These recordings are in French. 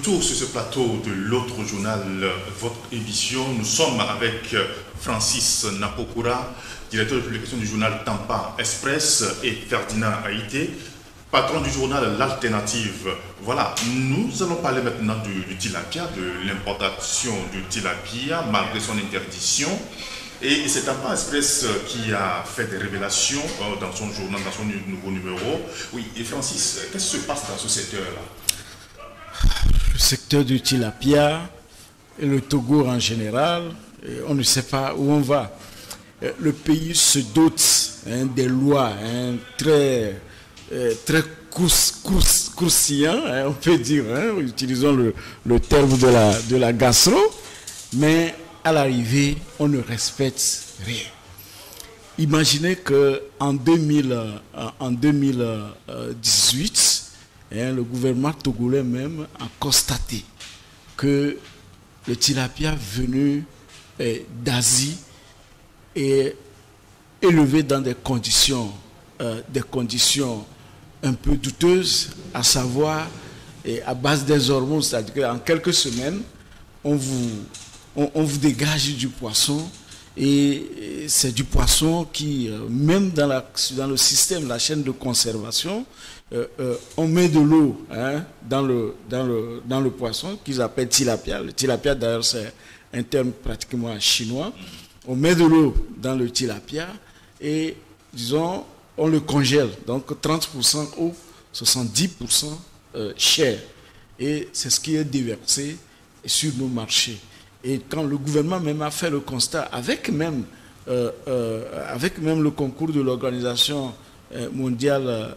retour sur ce plateau de l'autre journal, votre émission. Nous sommes avec Francis Napokura, directeur de publication du journal Tampa Express, et Ferdinand Haïté, patron du journal L'Alternative. Voilà, nous allons parler maintenant du tilapia, de l'importation du tilapia malgré son interdiction. Et c'est Tampa Express qui a fait des révélations dans son journal, dans son nouveau numéro. Oui, et Francis, qu'est-ce qui se passe dans ce secteur-là? Le secteur du tilapia et le Togo en général, on ne sait pas où on va. Le pays se dote des lois très croustillant, on peut dire, utilisons le terme de la gastro, mais à l'arrivée, on ne respecte rien. Imaginez qu'en 2018, le gouvernement togolais même a constaté que le tilapia venu d'Asie est élevé dans des conditions un peu douteuses, à savoir à base des hormones, c'est-à-dire qu'en quelques semaines, on vous dégage du poisson, et c'est du poisson qui, même dans le système, la chaîne de conservation, on met de l'eau dans le poisson qu'ils appellent tilapia. Le tilapia, d'ailleurs, c'est un terme pratiquement chinois. On met de l'eau dans le tilapia et, disons, on le congèle. Donc 30% eau, 70% chair. Et c'est ce qui est déversé sur nos marchés. Et quand le gouvernement même a fait le constat, avec même le concours de l'Organisation mondiale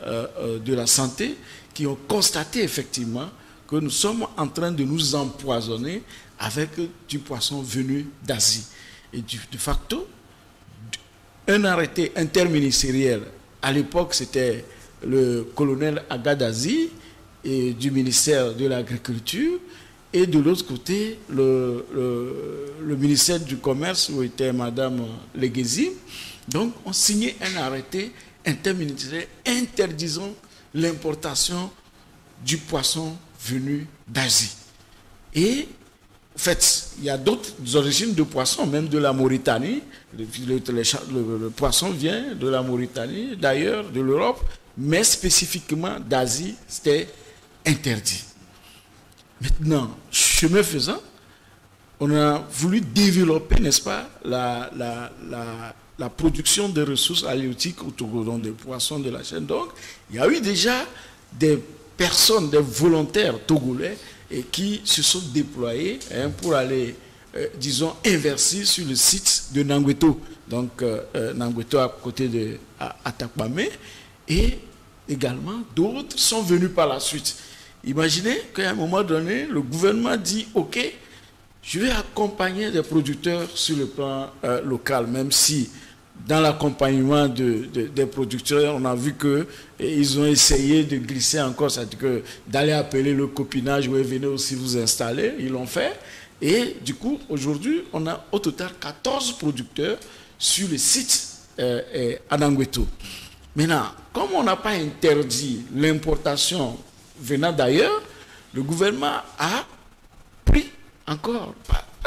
de la santé, qui ont constaté effectivement que nous sommes en train de nous empoisonner avec du poisson venu d'Asie. Et de facto, un arrêté interministériel, à l'époque c'était le colonel Agadazi et du ministère de l'Agriculture, et de l'autre côté, le ministère du Commerce, où était Madame Leguezi, donc on signait un arrêté interministériel interdisant l'importation du poisson venu d'Asie. Et en fait, il y a d'autres origines de poissons, même de la Mauritanie. Le poisson vient de la Mauritanie, d'ailleurs de l'Europe, mais spécifiquement d'Asie, c'était interdit. Maintenant, chemin faisant, on a voulu développer, n'est-ce pas, la production de ressources halieutiques au Togo, donc des poissons de la chaîne. Donc, il y a eu déjà des personnes, des volontaires togolais qui se sont déployés pour aller, disons, investir sur le site de Nangweto. Donc, Nangweto à côté de Atakpamé. Et également, d'autres sont venus par la suite. Imaginez qu'à un moment donné, le gouvernement dit « Ok, je vais accompagner des producteurs sur le plan local », même si dans l'accompagnement des producteurs, on a vu qu'ils ont essayé de glisser encore, c'est-à-dire d'aller appeler le copinage, où venez aussi vous installer, ils l'ont fait. Et du coup, aujourd'hui, on a au total 14 producteurs sur le site à Nangweto. Maintenant, comme on n'a pas interdit l'importation venant d'ailleurs, le gouvernement a pris encore,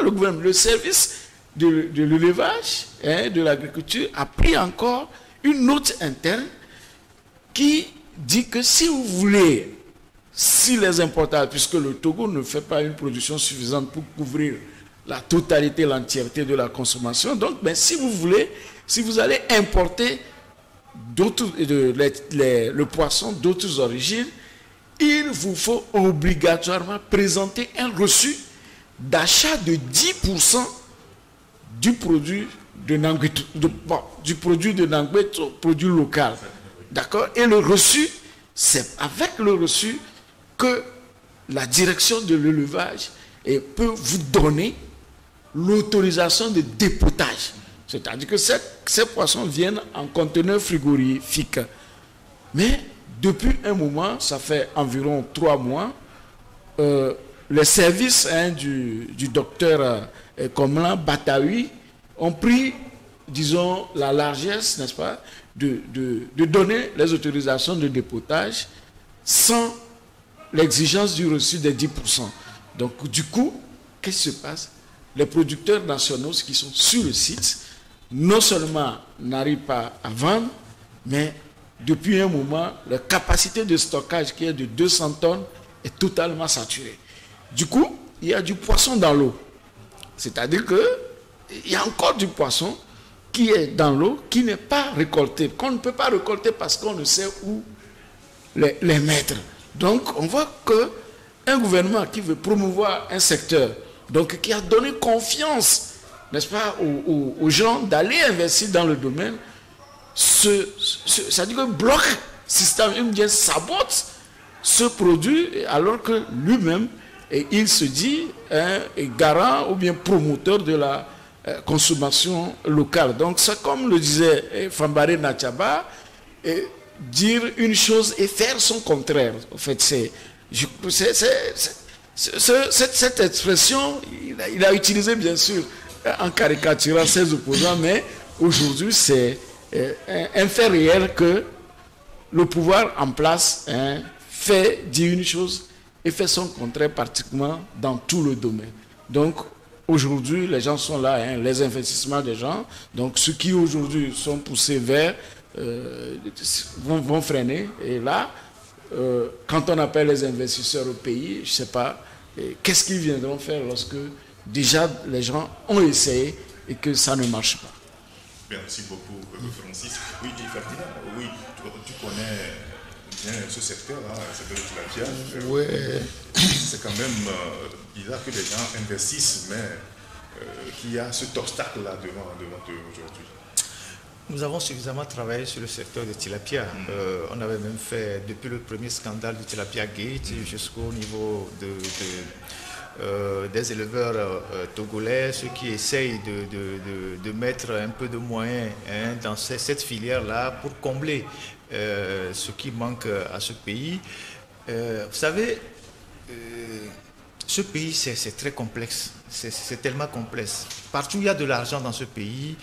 le service de l'élevage, de l'agriculture, a pris encore une note interne qui dit que si vous voulez, si les importateurs, puisque le Togo ne fait pas une production suffisante pour couvrir la totalité, l'entièreté de la consommation, donc si vous voulez, si vous allez importer le poisson d'autres origines, il vous faut obligatoirement présenter un reçu d'achat de 10% du produit de Nangweto, du produit de Nangweto, produit local. D'accord? Et le reçu, c'est avec le reçu que la direction de l'élevage peut vous donner l'autorisation de dépotage. C'est-à-dire que ces poissons viennent en conteneur frigorifique. Mais depuis un moment, ça fait environ 3 mois, les services du docteur Komlan Batawi ont pris, disons, la largesse, n'est-ce pas, de donner les autorisations de dépotage sans l'exigence du reçu des 10%. Donc, du coup, qu'est-ce qui se passe? Les producteurs nationaux qui sont sur le site, non seulement n'arrivent pas à vendre, mais depuis un moment, la capacité de stockage qui est de 200 tonnes est totalement saturée. Du coup, il y a du poisson dans l'eau. C'est-à-dire qu'il y a encore du poisson qui est dans l'eau, qui n'est pas récolté, qu'on ne peut pas récolter parce qu'on ne sait où les mettre. Donc, on voit qu'un gouvernement qui veut promouvoir un secteur, donc qui a donné confiance, n'est-ce pas, aux gens d'aller investir dans le domaine, ça dit que bloque système, bien sabote ce produit, alors que lui-même, il se dit garant ou bien promoteur de la consommation locale. Donc, c'est comme le disait Fambaré Natchaba, dire une chose et faire son contraire. En fait, cette expression, il a utilisé bien sûr en caricaturant ses opposants, mais aujourd'hui, c'est un fait réel que le pouvoir en place fait dire une chose et fait son contraire pratiquement dans tout le domaine. Donc, aujourd'hui, les gens sont là, les investissements des gens, donc ceux qui aujourd'hui sont poussés vers vont freiner. Et là, quand on appelle les investisseurs au pays, je ne sais pas, qu'est-ce qu'ils viendront faire lorsque déjà les gens ont essayé et que ça ne marche pas. Merci beaucoup, Francis. Oui, Ferdinand, oui, tu connais bien ce secteur-là, le secteur de tilapia. Oui. C'est quand même bizarre que les gens investissent, mais qu'il y a cet obstacle-là devant eux aujourd'hui. Nous avons suffisamment travaillé sur le secteur de tilapia. On avait même fait, depuis le premier scandale du tilapia gate jusqu'au niveau des éleveurs togolais, ceux qui essayent de mettre un peu de moyens dans cette filière-là pour combler ce qui manque à ce pays. Vous savez, ce pays, c'est très complexe. C'est tellement complexe. Partout, il y a de l'argent dans ce pays.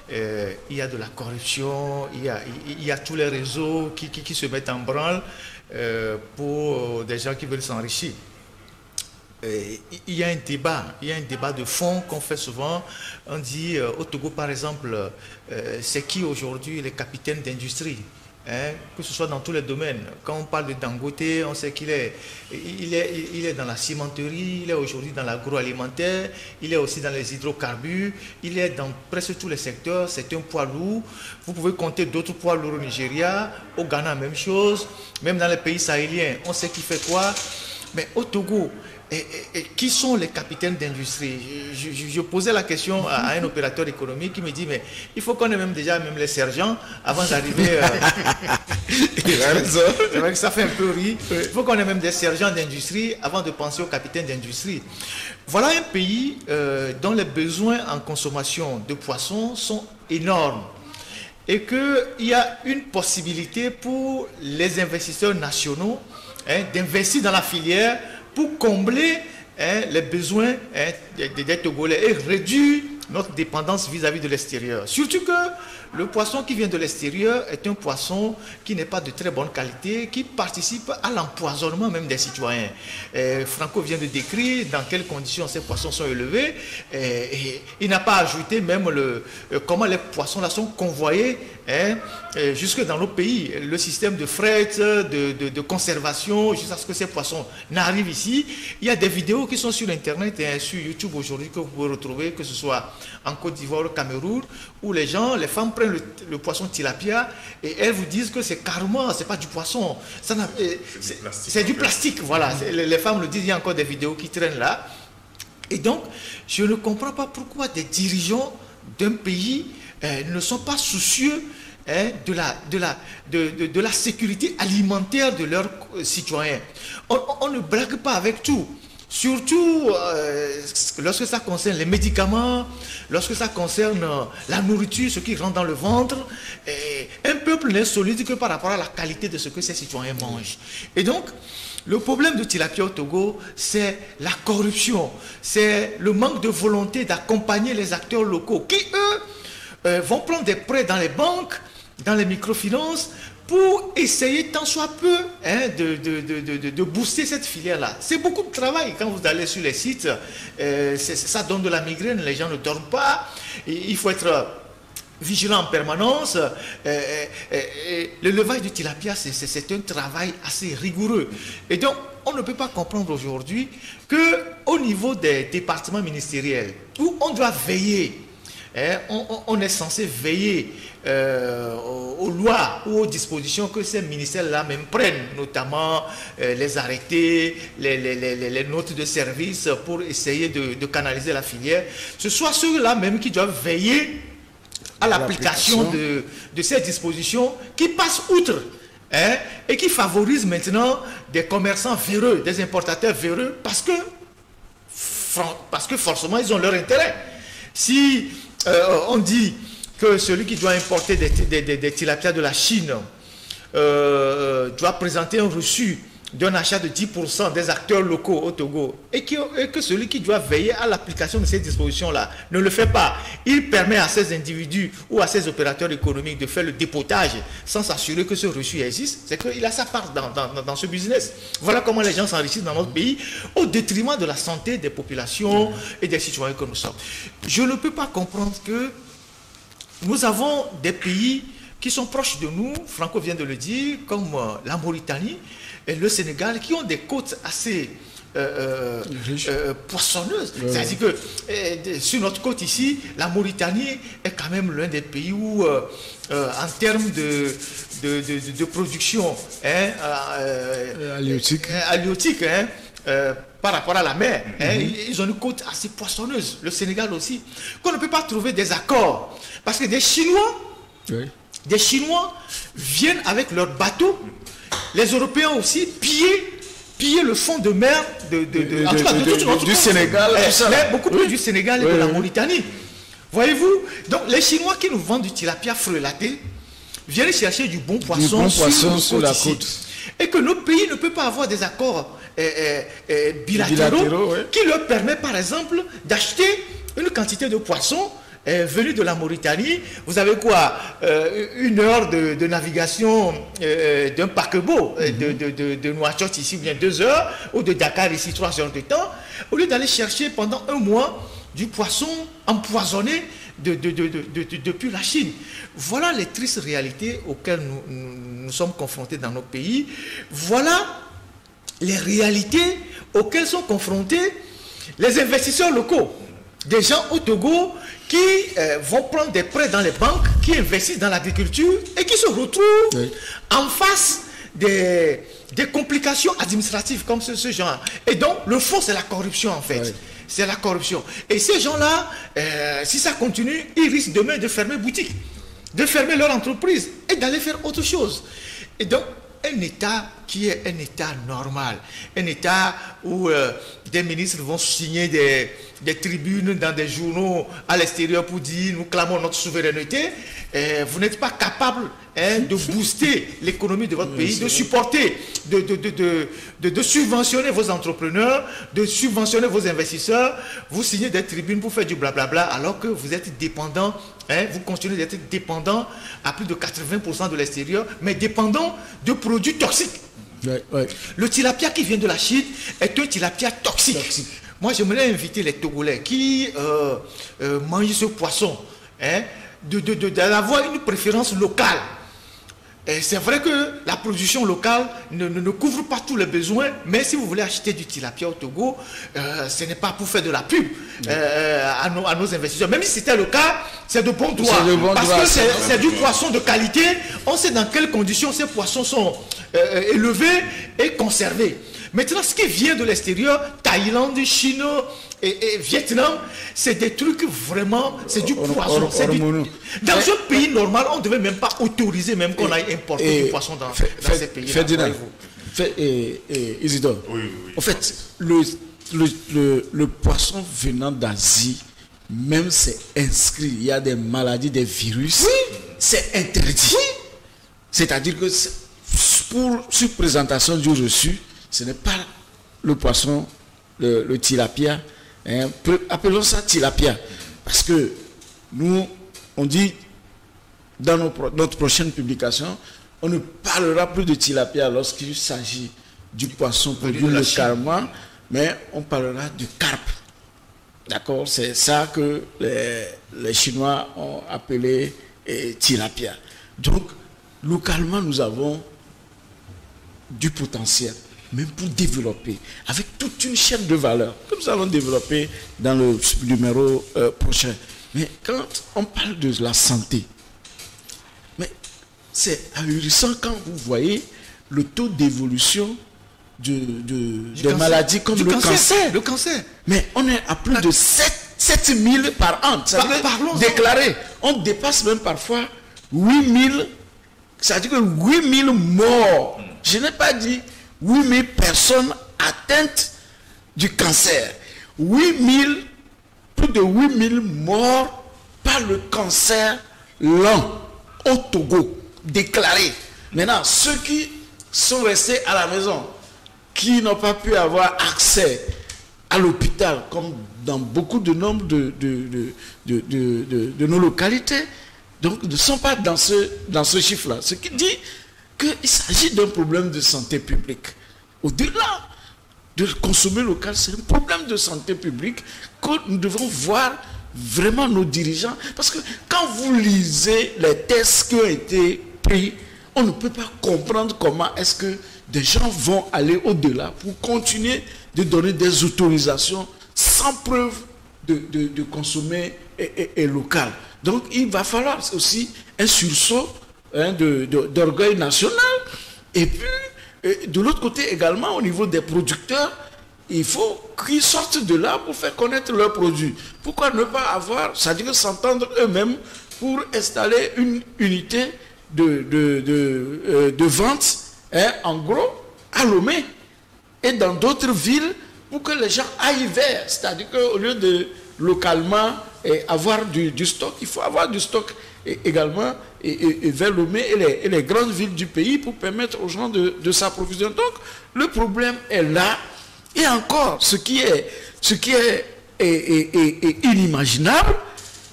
Il y a de la corruption, il y a tous les réseaux qui se mettent en branle pour des gens qui veulent s'enrichir. Il y a un débat de fond qu'on fait souvent. On dit au Togo par exemple, c'est qui aujourd'hui les capitaines d'industrie, que ce soit dans tous les domaines. Quand on parle de Dangote, on sait qu'il est dans la cimenterie, il est aujourd'hui dans l'agroalimentaire, il est aussi dans les hydrocarbures, il est dans presque tous les secteurs, c'est un poids lourd. Vous pouvez compter d'autres poids lourds au Nigeria, au Ghana, même chose, même dans les pays sahéliens, on sait qui fait quoi. Mais au Togo, qui sont les capitaines d'industrie? Je posais la question à un opérateur économique qui me dit, mais il faut qu'on ait même déjà les sergents avant d'arriver. Il a raison. C'est vrai que ça fait un peu rire. Il faut qu'on ait même des sergents d'industrie avant de penser aux capitaines d'industrie. Voilà un pays dont les besoins en consommation de poissons sont énormes. Et qu'il y a une possibilité pour les investisseurs nationaux d'investir dans la filière pour combler les besoins des Togolais et réduire notre dépendance vis-à-vis de l'extérieur. Surtout que le poisson qui vient de l'extérieur est un poisson qui n'est pas de très bonne qualité, qui participe à l'empoisonnement même des citoyens. Franco vient de décrire dans quelles conditions ces poissons sont élevés. Et il n'a pas ajouté même comment les poissons-là sont convoyés jusque dans nos pays. Le système de fret, de conservation, jusqu'à ce que ces poissons n'arrivent ici. Il y a des vidéos qui sont sur Internet et sur YouTube aujourd'hui que vous pouvez retrouver, que ce soit en Côte d'Ivoire, au Cameroun, où les femmes prennent le poisson tilapia et elles vous disent que c'est carrément, c'est pas du poisson, c'est du plastique, voilà. Les femmes le disent, il y a encore des vidéos qui traînent là. Et donc, je ne comprends pas pourquoi des dirigeants d'un pays ne sont pas soucieux de la sécurité alimentaire de leurs citoyens. On ne blague pas avec tout. Surtout lorsque ça concerne les médicaments, lorsque ça concerne la nourriture, ce qui rentre dans le ventre. Un peuple n'est solide que par rapport à la qualité de ce que ses citoyens mangent. Et donc, le problème de tilapia au Togo, c'est la corruption, c'est le manque de volonté d'accompagner les acteurs locaux qui, eux, vont prendre des prêts dans les banques, dans les microfinances, pour essayer tant soit peu de booster cette filière-là. C'est beaucoup de travail. Quand vous allez sur les sites, ça donne de la migraine, les gens ne dorment pas. Il faut être vigilant en permanence. L'élevage du tilapia, c'est un travail assez rigoureux. Et donc, on ne peut pas comprendre aujourd'hui qu'au niveau des départements ministériels, où on doit veiller, on est censé veiller aux lois ou aux dispositions que ces ministères-là même prennent, notamment les arrêtés, les notes de service pour essayer de canaliser la filière. Ce soit ceux-là même qui doivent veiller à l'application de ces dispositions qui passent outre et qui favorisent maintenant des commerçants véreux, des importateurs véreux, parce que forcément ils ont leur intérêt. Si on dit que celui qui doit importer des tilapias de la Chine doit présenter un reçu d'un achat de 10% des acteurs locaux au Togo, et que celui qui doit veiller à l'application de ces dispositions-là ne le fait pas, il permet à ces individus ou à ces opérateurs économiques de faire le dépotage sans s'assurer que ce reçu existe, c'est qu'il a sa part dans ce business. Voilà comment les gens s'enrichissent dans notre pays au détriment de la santé des populations et des citoyens que nous sommes. Je ne peux pas comprendre que nous avons des pays qui sont proches de nous, Franco vient de le dire, comme la Mauritanie et le Sénégal, qui ont des côtes assez poissonneuses. Ouais. C'est-à-dire que sur notre côte ici, la Mauritanie est quand même l'un des pays où, en termes de production halieutique, par rapport à la mer, ils ont une côte assez poissonneuse. Le Sénégal aussi. Qu'on ne peut pas trouver des accords. Parce que des Chinois viennent avec leurs bateaux. Les Européens aussi piller le fond de mer du Sénégal, beaucoup plus du Sénégal et de la Mauritanie. Voyez-vous? Donc les Chinois qui nous vendent du tilapia frelaté viennent chercher du bon poisson, sur la côte. Et que nos pays ne peuvent pas avoir des accords bilatéraux qui leur permettent par exemple d'acheter une quantité de poissons venu de la Mauritanie. Vous avez quoi, 1 heure de navigation d'un paquebot de Nouakchott ici, ou bien 2 heures, ou de Dakar ici, 3 heures de temps, au lieu d'aller chercher pendant 1 mois du poisson empoisonné depuis la Chine. Voilà les tristes réalités auxquelles nous sommes confrontés dans nos pays. Voilà les réalités auxquelles sont confrontés les investisseurs locaux. Des gens au Togo qui vont prendre des prêts dans les banques, qui investissent dans l'agriculture et qui se retrouvent en face des complications administratives comme ce genre. Et donc, le fond, c'est la corruption en fait. C'est la corruption. Et ces gens-là, si ça continue, ils risquent demain de fermer boutique, de fermer leur entreprise et d'aller faire autre chose. Et donc, un État qui est un État normal, un État où des ministres vont signer des tribunes dans des journaux à l'extérieur pour dire nous clamons notre souveraineté, vous n'êtes pas capable de booster l'économie de votre pays, de supporter, de subventionner vos entrepreneurs, de subventionner vos investisseurs. Vous signez des tribunes pour faire du blablabla alors que vous êtes dépendant, vous continuez d'être dépendant à plus de 80% de l'extérieur, mais dépendant de produits toxiques. Le tilapia qui vient de la Chine est un tilapia toxique. Moi, j'aimerais inviter les Togolais qui mangent ce poisson d'avoir une préférence locale. C'est vrai que la production locale ne couvre pas tous les besoins, mais si vous voulez acheter du tilapia au Togo, ce n'est pas pour faire de la pub à nos investisseurs. Même si c'était le cas, c'est de bon droit. Parce que c'est du poisson de qualité. On sait dans quelles conditions ces poissons sont élevés et conservés. Maintenant, ce qui vient de l'extérieur, Thaïlande, Chine et Vietnam, c'est des trucs vraiment, c'est du poisson. Dans un pays normal, on ne devait même pas autoriser même qu'on aille importer du poisson dans ces pays-là. Ferdinand, Isidore, en fait, le poisson venant d'Asie, même c'est inscrit, il y a des maladies, des virus, c'est interdit. C'est-à-dire que sur présentation du reçu, ce n'est pas le poisson, le tilapia, appelons ça tilapia, parce que nous, on dit dans notre prochaine publication, On ne parlera plus de tilapia lorsqu'il s'agit du poisson produit localement, mais on parlera du carpe. D'accord? C'est ça que les Chinois ont appelé tilapia. Donc, localement, nous avons du potentiel, même pour développer, avec toute une chaîne de valeur, que nous allons développer dans le numéro prochain. Mais quand on parle de la santé, mais c'est ahurissant quand vous voyez le taux d'évolution des maladies comme le cancer. Le cancer. Mais on est à plus de 7000 par an. Déclarés. On dépasse même parfois 8000. C'est-à-dire que 8000 morts. Je n'ai pas dit 8000 personnes atteintes du cancer. 8000, plus de 8000 morts par le cancer lent au Togo. Déclarés. Maintenant, ceux qui sont restés à la maison, qui n'ont pas pu avoir accès à l'hôpital, comme dans beaucoup de nombres de nos localités, donc ne sont pas dans ce chiffre-là. Ce qui dit qu'il s'agit d'un problème de santé publique. Au-delà de consommer local, c'est un problème de santé publique que nous devons voir vraiment nos dirigeants. Parce que quand vous lisez les tests qui ont été pris, on ne peut pas comprendre comment est-ce que des gens vont aller au-delà pour continuer de donner des autorisations sans preuve de consommer local. Donc il va falloir aussi un sursaut d'orgueil national. Et puis, de l'autre côté également, au niveau des producteurs, il faut qu'ils sortent de là pour faire connaître leurs produits. Pourquoi ne pas avoir, c'est-à-dire s'entendre eux-mêmes pour installer une unité de vente en gros à Lomé et dans d'autres villes pour que les gens aillent vers, c'est-à-dire qu'au lieu de localement avoir du stock, il faut avoir du stock également et vers Lomé et les grandes villes du pays pour permettre aux gens de s'approvisionner. Donc le problème est là. Et encore, ce qui est inimaginable,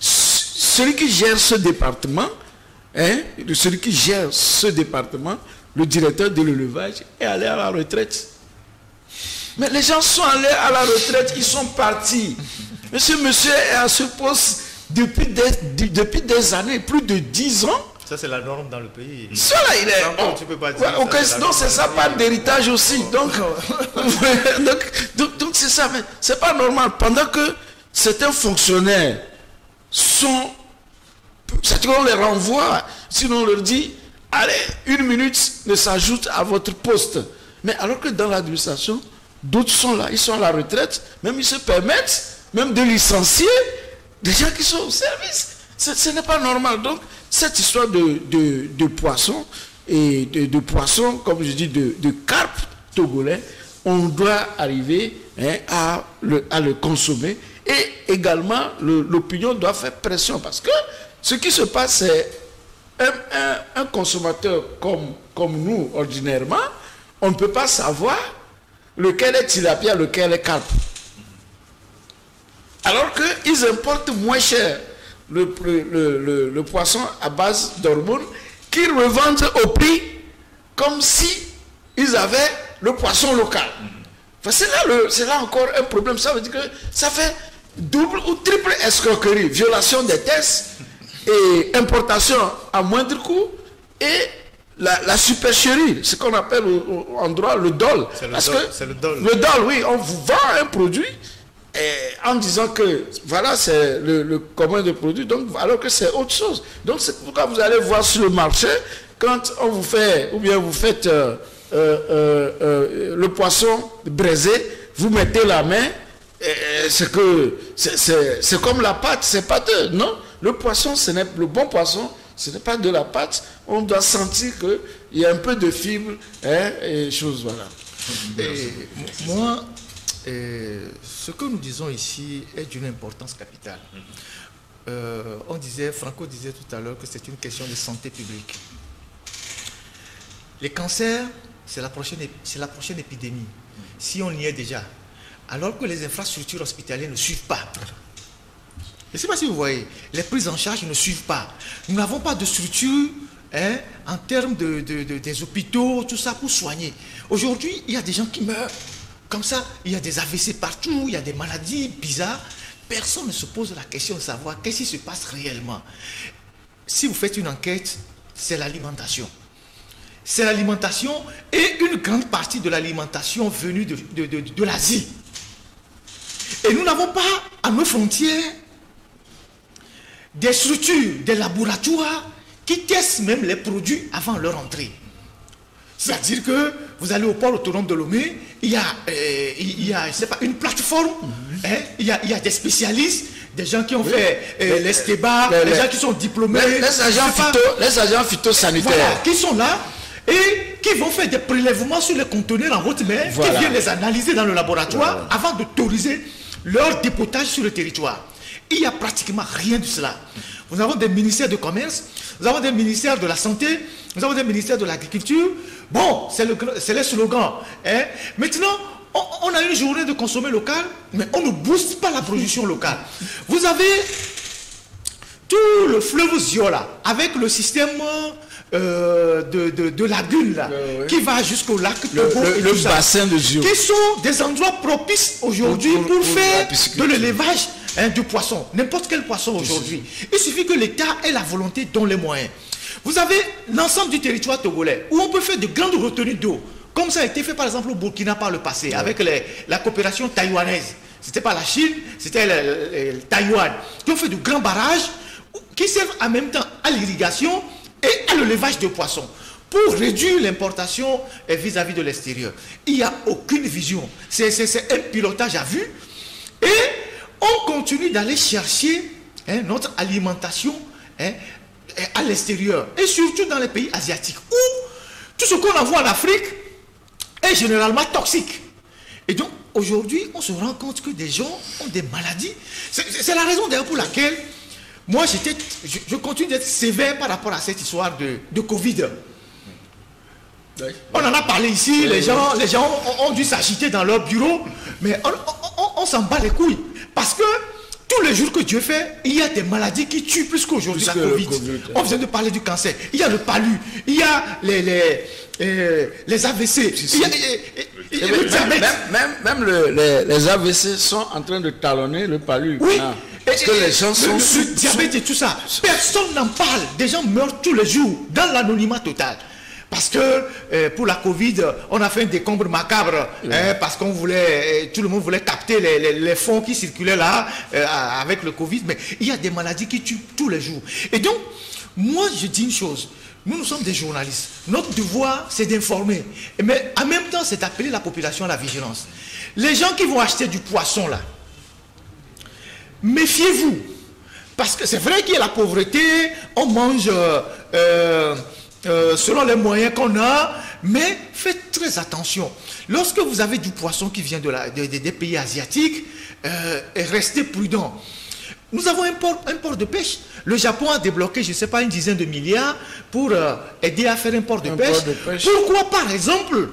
celui qui gère ce département, le directeur de l'élevage est allé à la retraite. Mais les gens sont allés à la retraite, ils sont partis. Mais ce monsieur est à ce poste depuis des années, plus de 10 ans. Ça, c'est la norme dans le pays. Ça, là, il est... tu peux pas dire donc, c'est sa part d'héritage aussi. Donc, c'est ça. Mais c'est pas normal. Pendant que certains fonctionnaires sont... C'est-à-dire qu'on les renvoie. Sinon, on leur dit, allez, 1 minute ne s'ajoute à votre poste. Mais alors que dans l'administration, d'autres sont là. Ils sont à la retraite. Même ils se permettent même de licencier des gens qui sont au service. Ce n'est pas normal. Donc, cette histoire de poissons, et de poissons, comme je dis, de carpe togolais, on doit arriver à le consommer. Et également, l'opinion doit faire pression. Parce que ce qui se passe, c'est un consommateur comme nous, ordinairement, on ne peut pas savoir lequel est tilapia, lequel est carpe. Alors qu'ils importent moins cher le poisson à base d'hormones qu'ils revendent au prix comme si ils avaient le poisson local. Enfin, c'est là encore un problème. Ça veut dire que ça fait double ou triple escroquerie, violation des tests et importation à moindre coût et la supercherie, ce qu'on appelle en droit le dol. C'est le dol. Le dol, oui, on vous vend un produit en disant que voilà, c'est le commun de produits, donc alors que c'est autre chose. Donc c'est pourquoi vous allez voir sur le marché, quand on vous fait, ou bien vous faites le poisson braisé, vous mettez la main, c'est comme la pâte, c'est pâteux, non? Le poisson, le bon poisson, ce n'est pas de la pâte, on doit sentir qu'il y a un peu de fibre, et choses, voilà. Et moi, ce que nous disons ici est d'une importance capitale. Franco disait tout à l'heure que c'est une question de santé publique. Les cancers, c'est la prochaine épidémie, si on y est déjà. Alors que les infrastructures hospitalières ne suivent pas. Je ne sais pas si vous voyez, les prises en charge ne suivent pas. Nous n'avons pas de structure hein, en termes des hôpitaux, tout ça, pour soigner. Aujourd'hui, il y a des gens qui meurent. Comme ça, il y a des AVC partout, il y a des maladies bizarres. Personne ne se pose la question de savoir qu'est-ce qui se passe réellement. Si vous faites une enquête, c'est l'alimentation. C'est l'alimentation et une grande partie de l'alimentation venue de l'Asie. Et nous n'avons pas à nos frontières des structures, des laboratoires qui testent même les produits avant leur entrée. C'est-à-dire que vous allez au port autonome de Lomé, il y a je sais pas, une plateforme, hein, il y a des spécialistes, des gens qui ont fait l'ESTEBA, des gens qui sont diplômés. Les agents phytosanitaires. Voilà, qui sont là et qui vont faire des prélèvements sur les conteneurs en haute mer, qui viennent les analyser dans le laboratoire avant d'autoriser leur dépotage sur le territoire. Il n'y a pratiquement rien de cela. Nous avons des ministères de commerce, nous avons des ministères de la santé, nous avons des ministères de l'agriculture. Bon, c'est le slogan. Hein. Maintenant, on a une journée de consommer local, mais on ne booste pas la production locale. Vous avez tout le fleuve Ziola, avec le système de lagunes là, qui va jusqu'au lac Togo et le tout ça, bassin de Zio, qui sont des endroits propices aujourd'hui pour faire de l'élevage, hein, du poisson, n'importe quel poisson aujourd'hui. Il suffit que l'État ait la volonté, dont les moyens. Vous avez l'ensemble du territoire togolais où on peut faire de grandes retenues d'eau, comme ça a été fait par exemple au Burkina par le passé, avec la coopération taïwanaise. C'était pas la Chine, c'était le Taïwan, qui ont fait de grands barrages qui servent en même temps à l'irrigation et à l'élevage de poissons, pour réduire l'importation vis-à-vis de l'extérieur. Il n'y a aucune vision. C'est un pilotage à vue. Et on continue d'aller chercher, hein, notre alimentation, hein, à l'extérieur. Et surtout dans les pays asiatiques, où tout ce qu'on envoie en Afrique est généralement toxique. Et donc, aujourd'hui, on se rend compte que des gens ont des maladies. C'est la raison d'ailleurs pour laquelle moi, je continue d'être sévère par rapport à cette histoire de Covid. On en a parlé ici, les gens ont dû s'agiter dans leur bureau, mais on s'en bat les couilles. Parce que tous les jours que Dieu fait, il y a des maladies qui tuent plus qu'aujourd'hui la Covid. On vient de parler du cancer, il y a le palu, il y a les AVC, il y a le diabète. Même les AVC sont en train de talonner le palu. Oui. Parce que les gens sont le diabète et tout ça, personne n'en parle. Des gens meurent tous les jours dans l'anonymat total. Parce que pour la Covid, on a fait un décombre macabre, hein, parce qu'on voulait, tout le monde voulait capter les fonds qui circulaient là avec le Covid. Mais il y a des maladies qui tuent tous les jours. Et donc, moi je dis une chose, nous sommes des journalistes. Notre devoir, c'est d'informer. Mais en même temps, c'est d'appeler la population à la vigilance. Les gens qui vont acheter du poisson là, méfiez-vous, parce que c'est vrai qu'il y a la pauvreté, on mange selon les moyens qu'on a, mais faites très attention. Lorsque vous avez du poisson qui vient des pays asiatiques, restez prudents. Nous avons un port de pêche. Le Japon a débloqué, je ne sais pas, une dizaine de milliards pour aider à faire un port de pêche. Pourquoi, par exemple,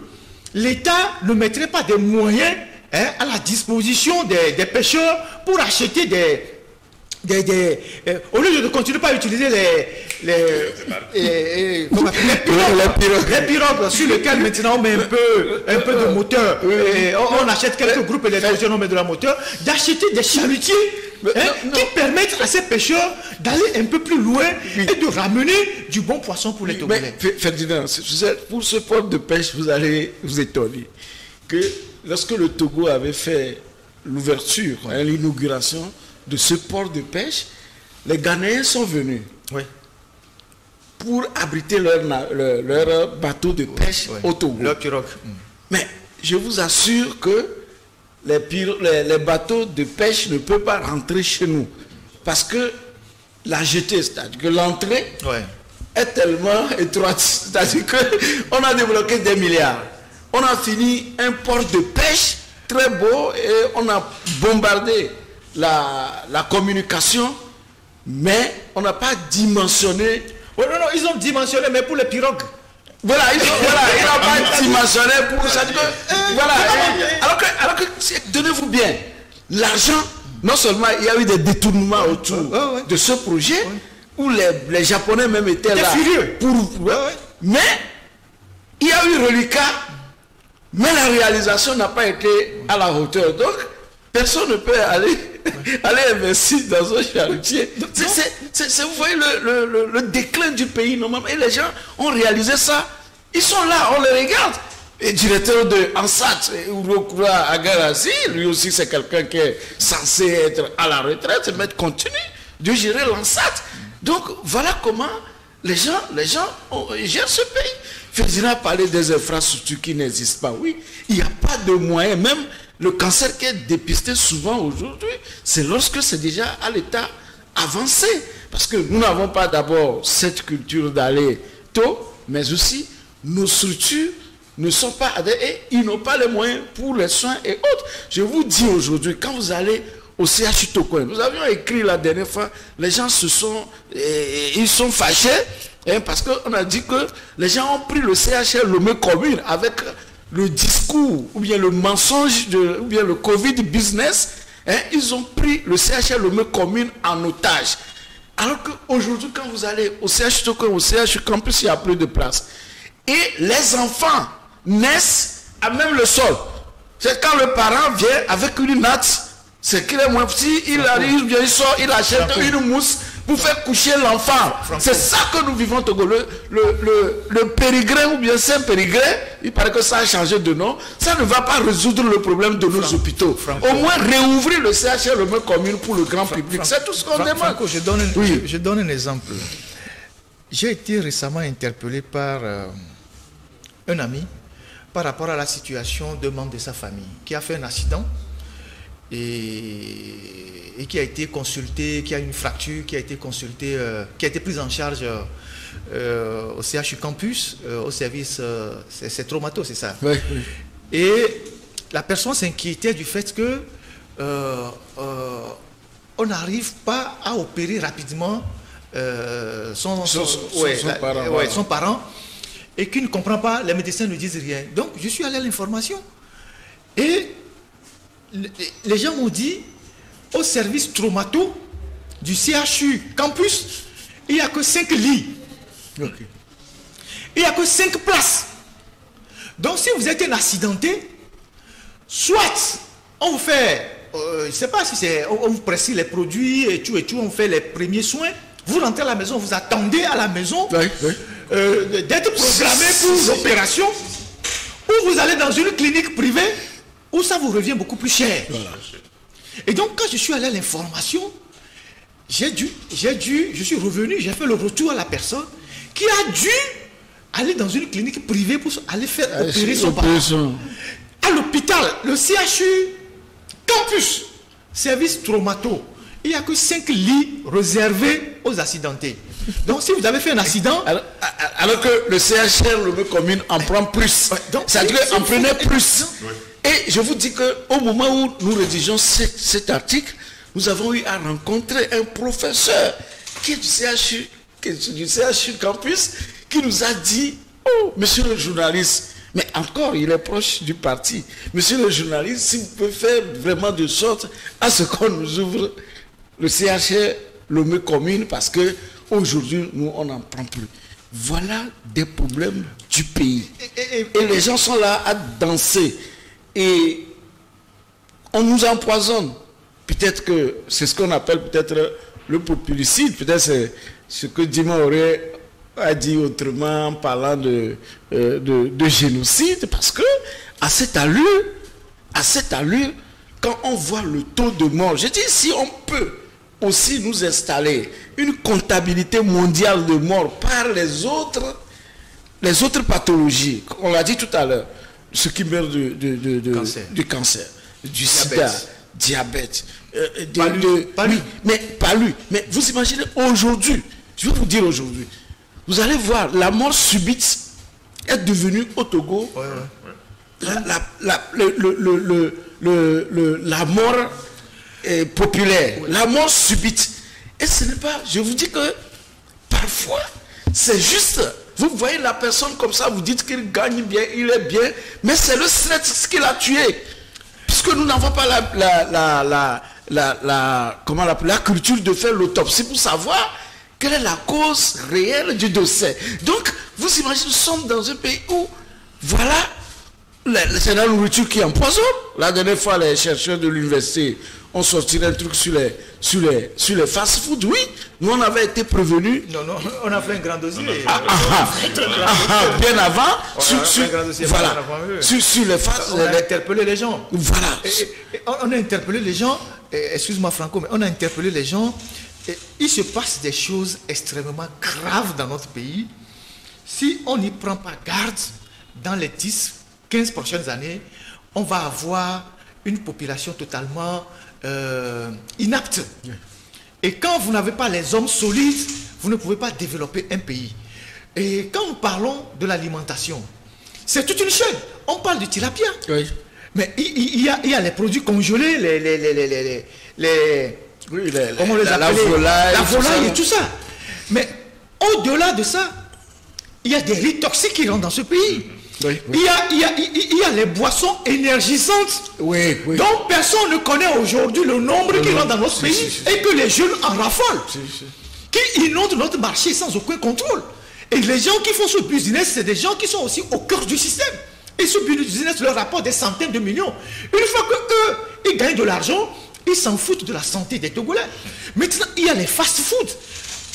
l'État ne mettrait pas des moyens, hein, à la disposition des pêcheurs pour acheter au lieu de continuer pas à utiliser les pirogues sur lesquelles maintenant on met un peu de moteur, et on achète quelques groupes électrogènes, on met de la moteur, d'acheter des chalutiers qui permettent à ces pêcheurs d'aller un peu plus loin et de ramener du bon poisson pour les Togolais. Mais Ferdinand, pour ce port de pêche, vous allez vous étonner que lorsque le Togo avait fait l'ouverture, l'inauguration de ce port de pêche, les Ghanéens sont venus pour abriter leur bateau de pêche au Togo. Leur pirogue. Mais je vous assure que les bateaux de pêche ne peuvent pas rentrer chez nous. Parce que la jetée, c'est-à-dire que l'entrée est tellement étroite. C'est-à-dire qu'on a débloqué des milliards. On a fini un port de pêche très beau et on a bombardé la communication, mais on n'a pas dimensionné. Non, ils ont dimensionné, mais pour les pirogues. Voilà, ils n'ont pas dimensionné pour ça. Voilà. Alors que tenez-vous bien, l'argent, non seulement il y a eu des détournements autour de ce projet, où les Japonais même étaient là. Furieux. Mais il y a eu reliquat, mais la réalisation n'a pas été à la hauteur. Donc, personne ne peut aller investir dans un chantier. Vous voyez le déclin du pays normalement. Et les gens ont réalisé ça. Ils sont là, on les regarde. Le directeur de Ansat, Urokura Agarasi, lui aussi c'est quelqu'un qui est censé être à la retraite, mais continue de gérer l'Ansat. Donc voilà comment les gens gèrent ce pays. Ferdinand parlait des infrastructures qui n'existent pas. Oui, il n'y a pas de moyens. Même le cancer qui est dépisté souvent aujourd'hui, c'est lorsque c'est déjà à l'état avancé. Parce que nous n'avons pas d'abord cette culture d'aller tôt, mais aussi nos structures ne sont pas adaptées et ils n'ont pas les moyens pour les soins et autres. Je vous dis aujourd'hui, quand vous allez au CHU Tokoin, nous avions écrit la dernière fois, les gens ils sont fâchés parce qu'on a dit que les gens ont pris le CHR Lomé commune avec le discours ou bien le mensonge ou bien le Covid business. Ils ont pris le CHR Lomé commune en otage. Alors qu'aujourd'hui, quand vous allez au CHU Tokoin, au CHU Campus, il n'y a plus de place. Et les enfants naissent à même le sol. C'est quand le parent vient avec une natte, c'est qu'il est moins petit, il arrive, il sort, il achète une mousse pour faire coucher l'enfant. C'est ça que nous vivons au Togo. Le Périgrin ou bien Saint-Périgrin, il paraît que ça a changé de nom. Ça ne va pas résoudre le problème de nos hôpitaux. Au moins réouvrir le CHR, le même commune pour le grand public. C'est tout ce qu'on demande. Je donne un exemple. J'ai été récemment interpellé par un ami par rapport à la situation d'un membre de sa famille qui a fait un accident et qui a été consulté, qui a une fracture, qui a été consulté, qui a été prise en charge au CHU Campus, au service, c'est traumato, c'est ça. Oui. Et la personne s'inquiétait du fait que on n'arrive pas à opérer rapidement son parent et qui ne comprend pas, les médecins ne disent rien. Donc je suis allé à l'information et les gens m'ont dit au service traumato du CHU Campus, il n'y a que 5 lits. Okay. Il n'y a que 5 places. Donc si vous êtes un accidenté, soit on vous fait, je ne sais pas si c'est, on vous prescrit les produits et tout, on fait les premiers soins. Vous rentrez à la maison, vous attendez à la maison d'être programmé pour l'opération, ou vous allez dans une clinique privée où ça vous revient beaucoup plus cher. Voilà. Et donc quand je suis allé à l'information, je suis revenu, j'ai fait le retour à la personne qui a dû aller dans une clinique privée pour aller faire opérer son parent. À l'hôpital, le CHU Campus, service traumato, il n'y a que 5 lits réservés aux accidentés. Donc si vous avez fait un accident... Alors que le CHR, le commune, en prend plus. C'est-à-dire qu'on prenait plus. Et je vous dis qu'au moment où nous rédigeons cet article, nous avons eu à rencontrer un professeur qui est du CHU Campus, qui nous a dit, oh, monsieur le journaliste, mais encore, il est proche du parti. Monsieur le journaliste, si vous pouvez faire vraiment de sorte à ce qu'on nous ouvre le CHR, le commune, parce que aujourd'hui, nous, on n'en prend plus. Voilà des problèmes du pays. Et les gens sont là à danser. Et on nous empoisonne. Peut-être que c'est ce qu'on appelle peut-être le populicide. Peut-être c'est ce que Dimon aurait a dit autrement en parlant de génocide. Parce que à cette allure, quand on voit le taux de mort, je dis si on peut aussi nous installer une comptabilité mondiale de morts par les autres pathologies. On l'a dit tout à l'heure. Ceux qui meurent du cancer, du sida, diabète, mais vous imaginez aujourd'hui, je vais vous dire aujourd'hui, vous allez voir la mort subite est devenue au Togo la mort populaire, la mort subite. Et ce n'est pas, je vous dis que parfois c'est juste. Vous voyez la personne comme ça, vous dites qu'il gagne bien, il est bien, mais c'est le stress qui l'a tué. Puisque nous n'avons pas la culture de faire l'autopsie pour savoir quelle est la cause réelle du décès. Donc, vous imaginez, nous sommes dans un pays où, voilà, c'est la nourriture qui empoisonne. La dernière fois, les chercheurs de l'université ont sorti un truc sur les fast-food. Oui, nous on avait été prévenus. Non, on a fait un grand dossier. Bien avant, sur les fast-food. On a interpellé les gens. Voilà. On a interpellé les gens. Excuse-moi Franco, mais on a interpellé les gens. Et il se passe des choses extrêmement graves dans notre pays. Si on n'y prend pas garde, dans les 10-15 prochaines années, on va avoir une population totalement inapte. Et quand vous n'avez pas les hommes solides, vous ne pouvez pas développer un pays. Et quand nous parlons de l'alimentation, c'est toute une chaîne. On parle du tilapia. Oui. Mais il y a les produits congelés, comment on les appelle, la volaille et tout ça. Mais au-delà de ça, il y a des riz toxiques qui rentrent dans ce pays. Oui, oui. Il y a les boissons énergisantes dont personne ne connaît aujourd'hui le nombre qui rentrent dans notre pays et que les jeunes en raffolent, qui inondent notre marché sans aucun contrôle. Et les gens qui font ce business, c'est des gens qui sont aussi au cœur du système. Et ce business leur rapporte des centaines de millions. Une fois qu'eux, ils gagnent de l'argent, ils s'en foutent de la santé des Togolais. Maintenant, il y a les fast-food.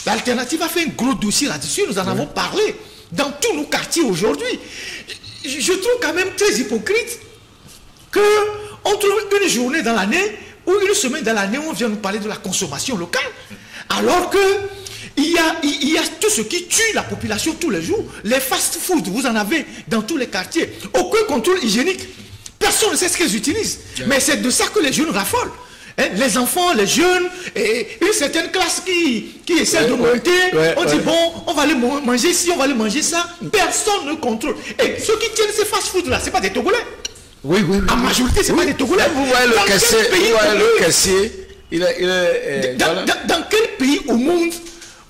L'alternative a fait un gros dossier là-dessus. Nous en avons parlé dans tous nos quartiers aujourd'hui. Je trouve quand même très hypocrite qu'on trouve une journée dans l'année ou une semaine dans l'année où on vient nous parler de la consommation locale. Alors que il y a tout ce qui tue la population tous les jours. Les fast-food, vous en avez dans tous les quartiers. Aucun contrôle hygiénique. Personne ne sait ce qu'ils utilisent. Mais c'est de ça que les jeunes raffolent. Hein, les enfants, les jeunes, et une certaine classe qui essaie de monter, on dit bon, on va aller manger ci, on va aller manger ça. Personne ne contrôle. Et ceux qui tiennent ces fast-food là, ce n'est pas des Togolais. Oui. En majorité, ce n'est pas des Togolais. Vous voyez le caissier, dans quel pays au monde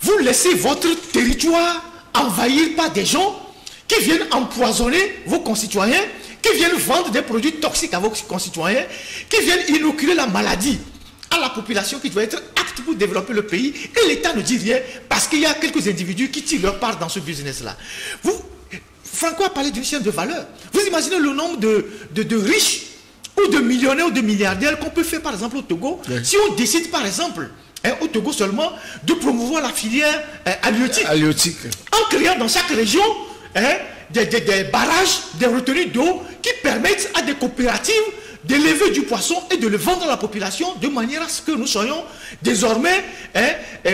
vous laissez votre territoire envahir par des gens qui viennent empoisonner vos concitoyens, qui viennent vendre des produits toxiques à vos concitoyens, qui viennent inoculer la maladie à la population qui doit être apte pour développer le pays, et l'État ne dit rien parce qu'il y a quelques individus qui tirent leur part dans ce business-là. Franco a parlé d'une chaîne de valeur. Vous imaginez le nombre de riches ou de millionnaires ou de milliardaires qu'on peut faire par exemple au Togo, si on décide par exemple au Togo seulement de promouvoir la filière halieutique en créant dans chaque région des barrages, des retenues d'eau qui permettent à des coopératives d'élever du poisson et de le vendre à la population de manière à ce que nous soyons désormais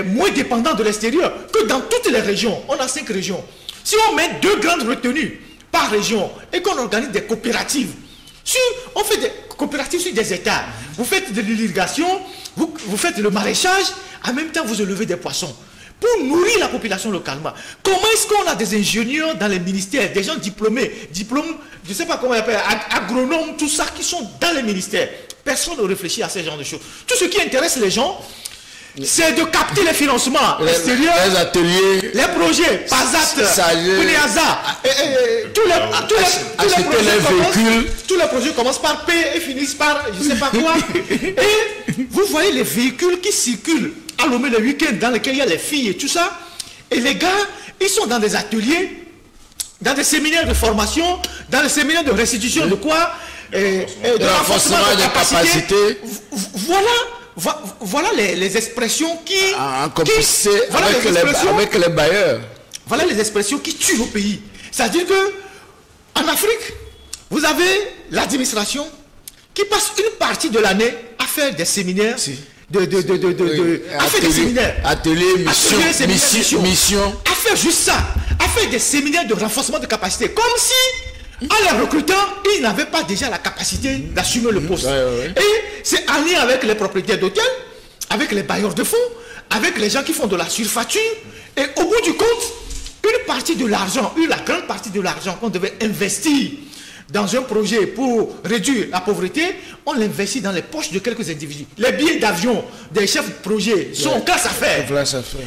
moins dépendants de l'extérieur. Que dans toutes les régions, on a 5 régions. Si on met 2 grandes retenues par région et qu'on organise des coopératives, on fait des coopératives sur des hectares, vous faites de l'irrigation, vous faites le maraîchage, en même temps vous élevez des poissons pour nourrir la population localement. Comment est-ce qu'on a des ingénieurs dans les ministères, des gens diplômés, je ne sais pas comment on appelle, agronomes, tout ça, qui sont dans les ministères? Personne ne réfléchit à ce genre de choses. Tout ce qui intéresse les gens, c'est de capter les financements extérieurs, les ateliers, les projets, PASAT, Kounéaza, tous les projets commencent par P et finissent par je ne sais pas quoi. Et vous voyez les véhicules qui circulent à Lomé le week-end dans lesquels il y a les filles et tout ça. Et les gars, ils sont dans des ateliers, dans des séminaires de formation, dans des séminaires de restitution de quoi, de renforcement de capacités. Voilà les expressions qui... En complicité avec les bailleurs. Voilà les expressions qui tuent nos pays. C'est-à-dire que en Afrique, vous avez l'administration qui passe une partie de l'année à faire des séminaires, ateliers, mission, à faire juste ça, à faire des séminaires de renforcement de capacité, comme si en les recrutant, ils n'avaient pas déjà la capacité d'assumer le poste. Et c'est en lien avec les propriétaires d'hôtels, avec les bailleurs de fonds, avec les gens qui font de la surfacture. Et au bout du compte, une partie de l'argent, la grande partie de l'argent qu'on devait investir dans un projet pour réduire la pauvreté, on l'investit dans les poches de quelques individus. Les billets d'avion des chefs de projet sont classe à faire.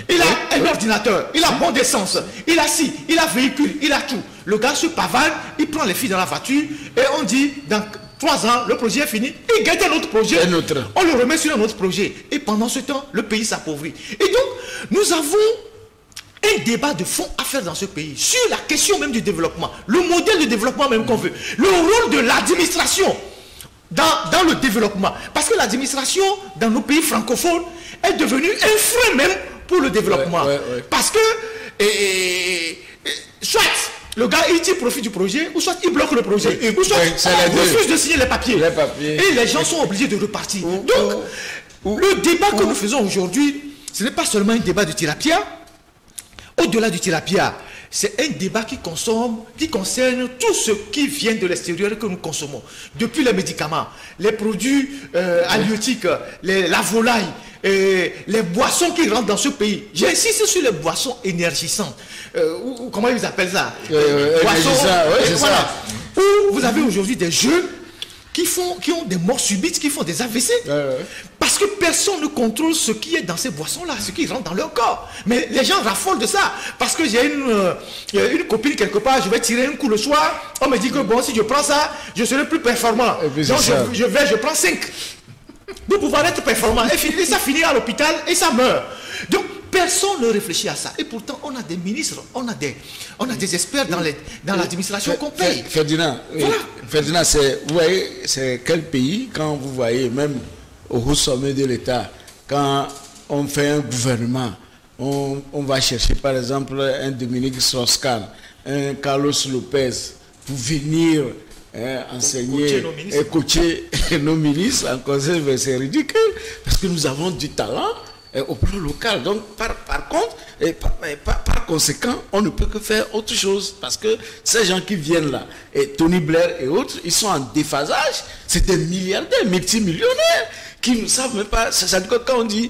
Il a un ordinateur, il a bon d'essence, il a il a véhicule, il a tout. Le gars se pavane, il prend les filles dans la voiture et on dit dans 3 ans, le projet est fini, il gagne un autre projet, on le remet sur un autre projet. Et pendant ce temps, le pays s'appauvrit. Et donc, nous avons un débat de fond à faire dans ce pays sur la question même du développement, le modèle de développement même qu'on veut, le rôle de l'administration dans le développement. Parce que l'administration, dans nos pays francophones, est devenue un frein même pour le développement. Parce que, soit le gars, il tire profit du projet, ou soit il bloque le projet, ou soit il refuse de signer les papiers. Et les gens sont obligés de repartir. Donc, le débat que nous faisons aujourd'hui, ce n'est pas seulement un débat de tilapia. Au-delà du tilapia, c'est un débat qui concerne tout ce qui vient de l'extérieur que nous consommons. Depuis les médicaments, les produits halieutiques, la volaille, les boissons qui rentrent dans ce pays. J'insiste sur les boissons énergisantes. Comment ils appellent ça? Boissons, voilà. Où vous avez aujourd'hui des jeunes qui ont des morts subites, qui font des AVC. Parce que personne ne contrôle ce qui est dans ces boissons-là, ce qui rentre dans leur corps. Mais les gens raffolent de ça. Parce que j'ai une copine quelque part, je vais tirer un coup le soir, on me dit que bon, si je prends ça, je serai plus performant. Donc je prends 5 pour pouvoir être performant. Et ça finit à l'hôpital et ça meurt. Donc, personne ne réfléchit à ça. Et pourtant, on a des ministres, on a des experts dans l'administration qu'on paye. Ferdinand, voilà. Ferdinand, vous voyez, c'est quel pays, quand vous voyez, même au haut sommet de l'État, quand on fait un gouvernement, on va chercher par exemple un Dominique Strauss-Kahn, un Carlos Lopez, pour venir enseigner et coacher nos ministres. Encore, c'est ridicule, parce que nous avons du talent au plan local. Donc, par contre, par conséquent, on ne peut que faire autre chose. Parce que ces gens qui viennent là, et Tony Blair et autres, ils sont en déphasage. C'est des milliardaires, multimillionnaires, qui ne savent même pas. C'est-à-dire que quand on dit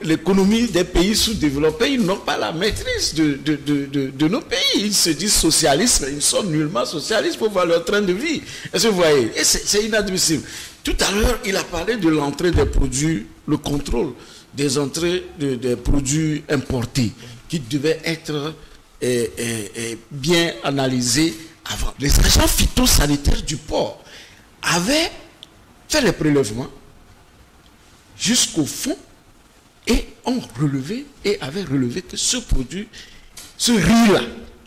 l'économie des pays sous-développés, ils n'ont pas la maîtrise de nos pays. Ils se disent socialistes, mais ils sont nullement socialistes pour voir leur train de vie. Est-ce que vous voyez? Et c'est inadmissible. Tout à l'heure, il a parlé de l'entrée des produits, le contrôle des entrées des produits importés qui devaient être bien analysés avant. Les agents phytosanitaires du port avaient fait les prélèvements jusqu'au fond et avaient relevé que ce produit, ce riz-là,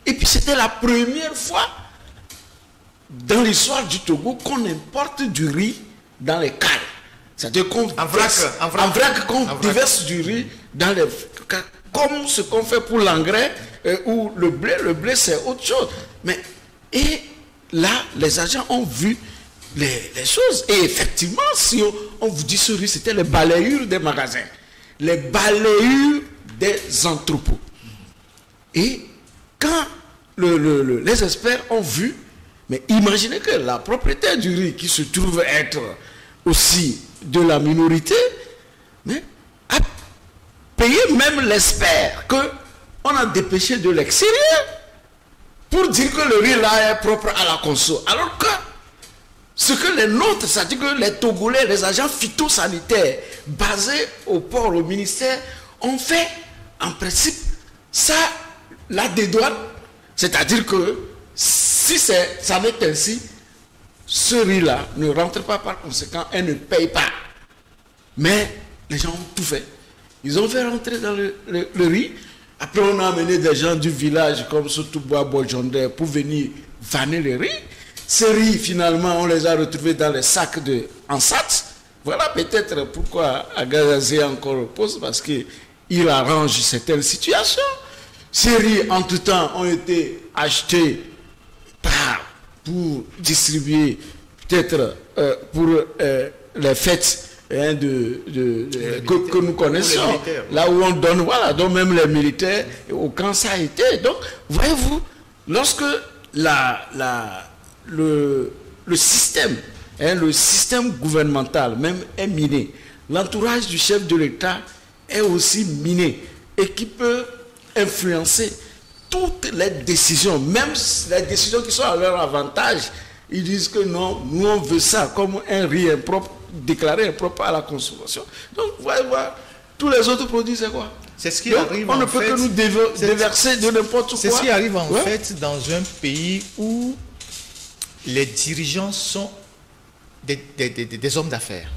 et puis c'était la première fois dans l'histoire du Togo qu'on importe du riz dans les cales. C'est-à-dire qu'on déverse du riz dans les cales, comme ce qu'on fait pour l'engrais ou le blé c'est autre chose. Et là, les agents ont vu les choses. Et effectivement, si on vous dit ce riz, c'était les balayures des magasins, les balayures des entrepôts. Et quand les experts ont vu, mais imaginez que la propriétaire du riz, qui se trouve être aussi de la minorité, mais a payé même l'expert qu'on a dépêché de l'extérieur pour dire que le riz là est propre à la conso. Alors que ce que les nôtres, c'est-à-dire que les Togolais, les agents phytosanitaires basés au port, au ministère, ont fait en principe ça, la dédouane. C'est-à-dire que si ça n'est ainsi, ce riz-là ne rentre pas, par conséquent, et ne paye pas. Mais les gens ont tout fait. Ils ont fait rentrer dans le riz. Après, on a amené des gens du village, comme Sotoubois, Bojondé, pour venir vanner le riz. Ces riz, finalement, on les a retrouvés dans les sacs de Ansat. Voilà peut-être pourquoi Agazazé encore pose, parce qu'il arrange certaines situations. Ces riz, en tout temps, ont été achetés pour distribuer, peut-être pour les fêtes que nous connaissons, là où on donne, voilà, donc même les militaires, au camp ça a été. Donc, voyez-vous, lorsque le système gouvernemental même est miné, l'entourage du chef de l'État est aussi miné, et qui peut influencer toutes les décisions, même les décisions qui sont à leur avantage. Ils disent que non, nous on veut ça comme un riz impropre, déclaré impropre à la consommation. Donc, voyez voir, tous les autres produits, c'est quoi? C'est ce qui arrive. On ne peut que nous déverser de n'importe quoi. C'est ce qui arrive en fait dans un pays où les dirigeants sont des hommes d'affaires.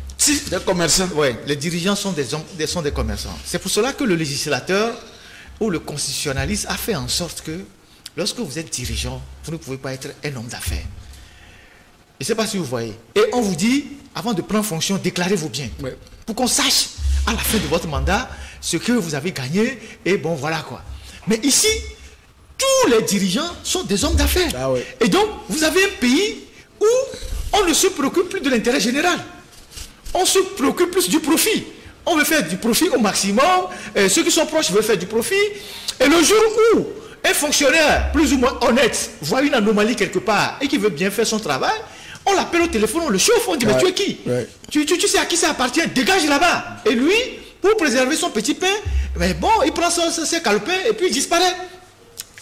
Des commerçants. Oui, les dirigeants sont des commerçants. C'est pour cela que le législateur ou le constitutionnaliste a fait en sorte que lorsque vous êtes dirigeant, vous ne pouvez pas être un homme d'affaires. Je ne sais pas si vous voyez. Et on vous dit, avant de prendre fonction, déclarez vos biens. Oui. Pour qu'on sache, à la fin de votre mandat, ce que vous avez gagné. Et bon, voilà quoi. Mais ici, tous les dirigeants sont des hommes d'affaires. Ah oui. Et donc, vous avez un pays où on ne se préoccupe plus de l'intérêt général. On se préoccupe plus du profit. On veut faire du profit au maximum. Ceux qui sont proches veulent faire du profit. Et le jour où un fonctionnaire plus ou moins honnête voit une anomalie quelque part et qui veut bien faire son travail, on l'appelle au téléphone, on le chauffe, on dit mais tu es qui? Tu sais à qui ça appartient? Dégage là-bas. Et lui, pour préserver son petit pain, mais bon, il prend ses calepins et puis il disparaît.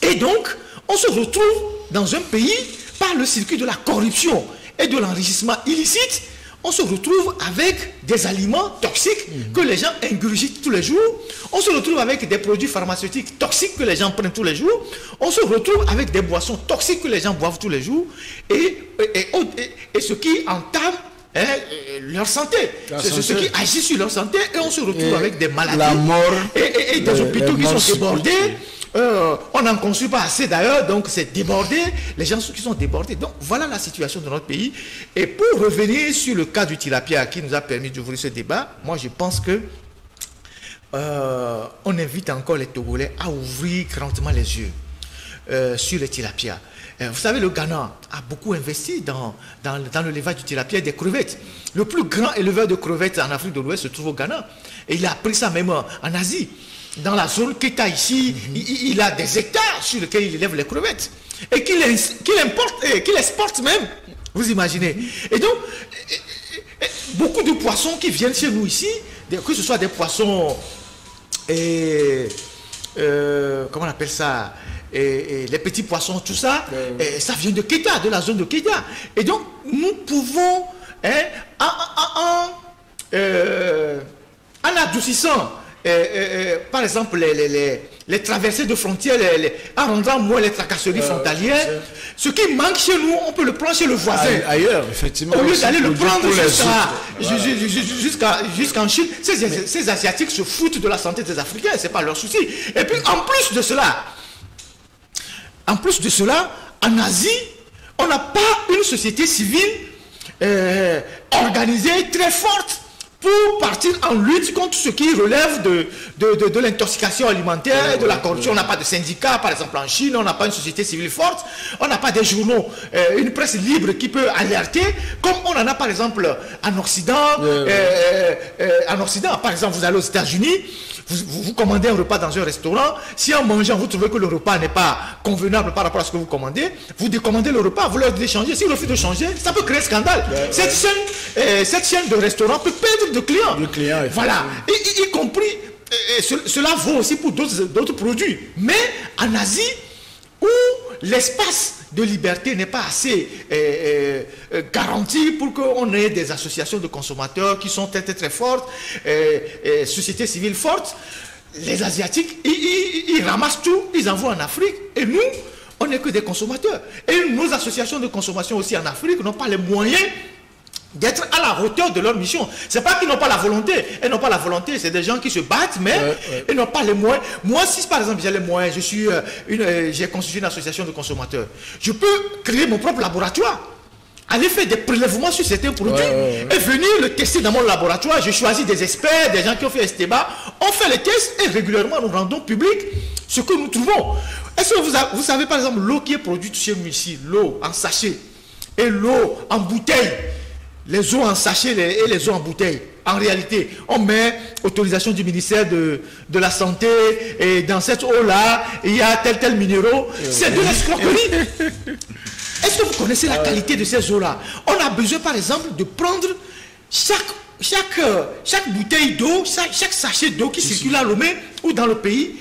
Et donc, on se retrouve dans un pays par le circuit de la corruption et de l'enrichissement illicite. On se retrouve avec des aliments toxiques que les gens ingurgitent tous les jours. On se retrouve avec des produits pharmaceutiques toxiques que les gens prennent tous les jours. On se retrouve avec des boissons toxiques que les gens boivent tous les jours. Et ce qui entame leur santé. C'est ce qui agit sur leur santé. Et on se retrouve avec des maladies. La mort. Et des hôpitaux qui sont débordés. On n'en construit pas assez d'ailleurs, donc c'est débordé, les gens qui sont débordés. Donc voilà la situation de notre pays. Et pour revenir sur le cas du tilapia qui nous a permis d'ouvrir ce débat, moi je pense que on invite encore les Togolais à ouvrir grandement les yeux sur le tilapia. Vous savez, le Ghana a beaucoup investi dans l'élevage du tilapia et des crevettes. Le plus grand éleveur de crevettes en Afrique de l'Ouest se trouve au Ghana. Et il a appris ça même en Asie. Dans la zone Keta ici, il a des hectares sur lesquels il élève les crevettes. Et qu'il importe, et qu'il exporte même. Vous imaginez. Et donc, beaucoup de poissons qui viennent chez nous ici, que ce soit des poissons, comment on appelle ça, les petits poissons, tout ça, ça vient de Keta, de la zone de Keta. Et donc, nous pouvons, en adoucissant, par exemple, les traversées de frontières, en rendant moins les tracasseries frontalières, ce qui manque chez nous, on peut le prendre chez le voisin. Ailleurs, effectivement. Au lieu d'aller le prendre jusqu'en Chine, ces Asiatiques se foutent de la santé des Africains, c'est pas leur souci. Et puis, en plus de cela, en Asie, on n'a pas une société civile organisée, très forte, pour partir en lutte contre ce qui relève de l'intoxication alimentaire et de la corruption. On n'a pas de syndicats, par exemple en Chine, on n'a pas une société civile forte, on n'a pas des journaux, une presse libre qui peut alerter, comme on en a par exemple en Occident. En Occident, par exemple, vous allez aux États-Unis, vous commandez un repas dans un restaurant, si en mangeant vous trouvez que le repas n'est pas convenable par rapport à ce que vous commandez, vous décommandez le repas, vous leur dites de changer. S'ils refusent de changer, ça peut créer un scandale. Cette chaîne de restaurants peut perdre de clients. Voilà, y compris, cela vaut aussi pour d'autres produits. Mais en Asie, où l'espace de liberté n'est pas assez garanti pour qu'on ait des associations de consommateurs qui sont très très fortes, sociétés civiles fortes, les Asiatiques, ils ramassent tout, ils envoient en Afrique, et nous, on n'est que des consommateurs. Et nos associations de consommation aussi en Afrique n'ont pas les moyens d'être à la hauteur de leur mission. C'est pas qu'ils n'ont pas la volonté. Elles n'ont pas la volonté. C'est des gens qui se battent, mais ils n'ont pas les moyens. Moi, si par exemple j'ai les moyens, j'ai constitué une association de consommateurs, je peux créer mon propre laboratoire, aller faire des prélèvements sur certains produits et venir le tester dans mon laboratoire. Je choisis des experts, des gens qui ont fait STEBA. On fait les tests et régulièrement nous rendons public ce que nous trouvons. Est-ce que vous savez par exemple l'eau qui est produite chez nous ici, l'eau en sachet et l'eau en bouteille, les eaux en sachet et les eaux en bouteille. En réalité, on met autorisation du ministère de la Santé et dans cette eau-là, il y a tel minéraux. C'est de l'escroquerie. Est-ce que vous connaissez la qualité de ces eaux-là? On a besoin, par exemple, de prendre chaque bouteille d'eau, chaque sachet d'eau qui circule à Lomé ou dans le pays,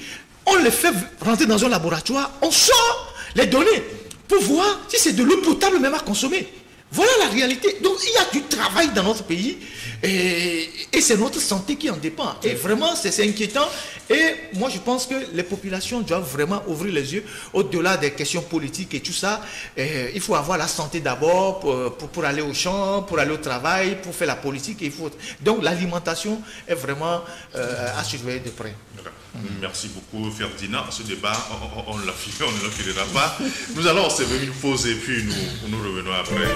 on les fait rentrer dans un laboratoire, on sort les données pour voir si c'est de l'eau potable même à consommer. Voilà la réalité. Donc il y a du travail dans notre pays. Et c'est notre santé qui en dépend. Et vraiment, c'est inquiétant. Et moi, je pense que les populations doivent vraiment ouvrir les yeux au-delà des questions politiques et tout ça. Il faut avoir la santé d'abord pour aller au champ, pour aller au travail, pour faire la politique. Donc, l'alimentation est vraiment à surveiller de près. Merci beaucoup Ferdinand. Ce débat, on ne le finira pas. Nous allons se venir une pause et puis nous revenons après.